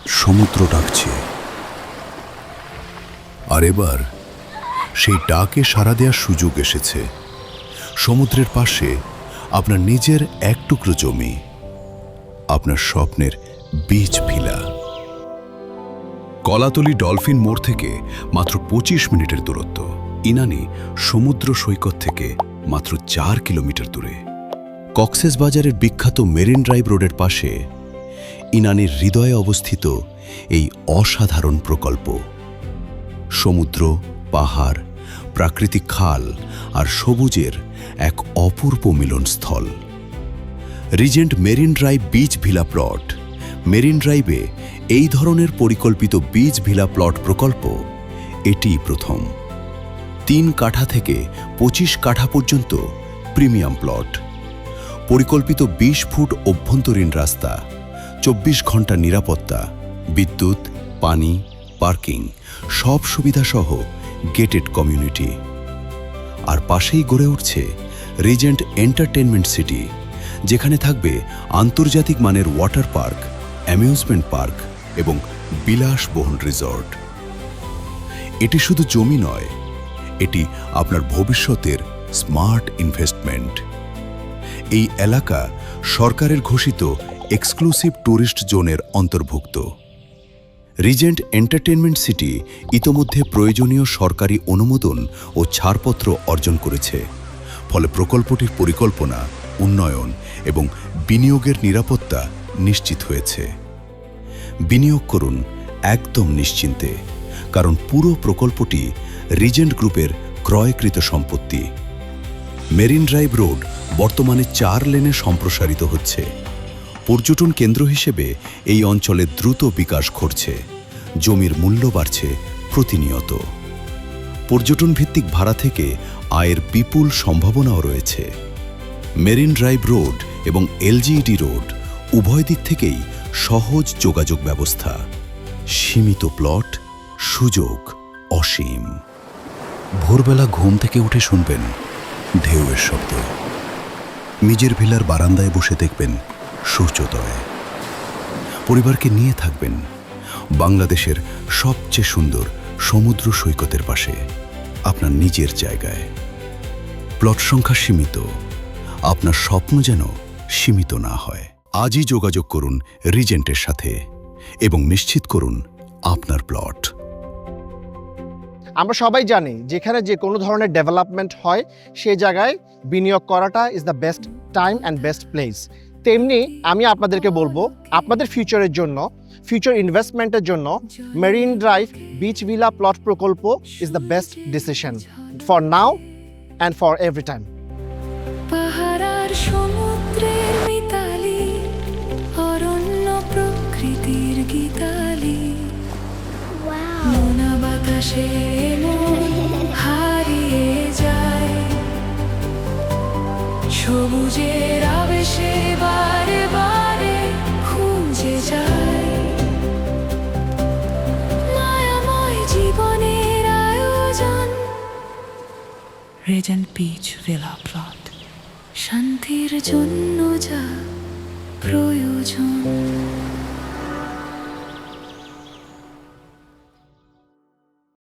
সমুদ্র ডাকছে। আর এবার সেই ডাকে সাড়া দেওয়ার সুযোগ এসেছে। সমুদ্রের পাশে আপনার নিজের এক টুকরো জমি, আপনার স্বপ্নের বিচ ভিলা। কলাতলি ডলফিন মোড় থেকে মাত্র 25 মিনিটের দূরত্ব। ইনানি সমুদ্র সৈকত থেকে মাত্র 4 কিলোমিটার দূরে। কক্সবাজারের বিখ্যাত মেরিন ড্রাইভ রোডের পাশে ইনানির হৃদয়ে অবস্থিত এই অসাধারণ প্রকল্প। সমুদ্র, পাহাড়, প্রাকৃতিক খাল আর সবুজের এক অপূর্ব মিলনস্থল। Regent marine drive beach villa plot. Marine ড্রাইভে এই ধরনের পরিকল্পিত বিচ ভিলা প্লট প্রকল্প এটিই প্রথম। 3 কাঠা থেকে 25 কাঠা পর্যন্ত প্রিমিয়াম প্লট, পরিকল্পিত 20 ফুট অভ্যন্তরীণ রাস্তা, 24 ঘন্টা নিরাপত্তা, বিদ্যুৎ, পানি, পার্কিং সব সুবিধাসহ গেটেড কমিউনিটি। আর পাশেই গড়ে উঠছে রিজেন্ট এন্টারটেনমেন্ট সিটি, যেখানে থাকবে আন্তর্জাতিক মানের ওয়াটার পার্ক, অ্যামিউজমেন্ট পার্ক এবং বিলাসবহুল রিসর্ট। এটি শুধু জমি নয়, এটি আপনার ভবিষ্যতের স্মার্ট ইনভেস্টমেন্ট। এই এলাকা সরকারের ঘোষিত এক্সক্লুসিভ ট্যুরিস্ট জোনের অন্তর্ভুক্ত। রিজেন্ট এন্টারটেনমেন্ট সিটি ইতোমধ্যে প্রয়োজনীয় সরকারি অনুমোদন ও ছাড়পত্র অর্জন করেছে। ফলে প্রকল্পটির পরিকল্পনা, উন্নয়ন এবং বিনিয়োগের নিরাপত্তা নিশ্চিত হয়েছে। বিনিয়োগ করুন একদম নিশ্চিন্তে, কারণ পুরো প্রকল্পটি রিজেন্ট গ্রুপের ক্রয়কৃত সম্পত্তি। মেরিন ড্রাইভ রোড বর্তমানে 4 লেনে সম্প্রসারিত হচ্ছে। পর্যটন কেন্দ্র হিসেবে এই অঞ্চলে দ্রুত বিকাশ ঘটছে। জমির মূল্য বাড়ছে প্রতিনিয়ত। পর্যটন ভিত্তিক ভাড়া থেকে আয়ের বিপুল সম্ভাবনাও রয়েছে। মেরিন ড্রাইভ রোড এবং এলজিইডি রোড উভয় দিক থেকেই সহজ যোগাযোগ ব্যবস্থা। সীমিত প্লট, সুযোগ অসীম। ভোরবেলা ঘুম থেকে উঠে শুনবেন ঢেউয়ের শব্দ। নিজের ভিলার বারান্দায় বসে দেখবেন সূর্যোদয়। পরিবারকে নিয়ে থাকবেন বাংলাদেশের সবচেয়ে সুন্দর সমুদ্র সৈকতের পাশে, আপনার নিজের জায়গায়। প্লট সংখ্যা সীমিত, আপনার স্বপ্ন যেন সীমিত না হয়। আজই যোগাযোগ করুন রিজেন্টের সাথে এবং নিশ্চিত করুন আপনার প্লট। আমরা সবাই জানি যেখানে যে কোনো ধরনের ডেভেলপমেন্ট হয় সেই জায়গায় বিনিয়োগ করাটা is the best time and best place. তেমনি আমি আপনাদেরকে বলবো, আপনাদের ফিউচারের জন্য, ফিউচার ইনভেস্টমেন্টের জন্য marine drive beach villa plot প্রকল্প is the best decision for now and for every time. পাহাড় সমুদ্রের মিতালি, অরণ্য প্রকৃতির গীতালি, মনা বাতাসে মন হারিয়ে যায়, সবুজের আবেশে বারে বারে খুঁজে যায়, মায়াময় জীবনের আয়োজন। রিজেন্ট বিচ ভিলা প্লট, শান্তির জন্য যা প্রয়োজন।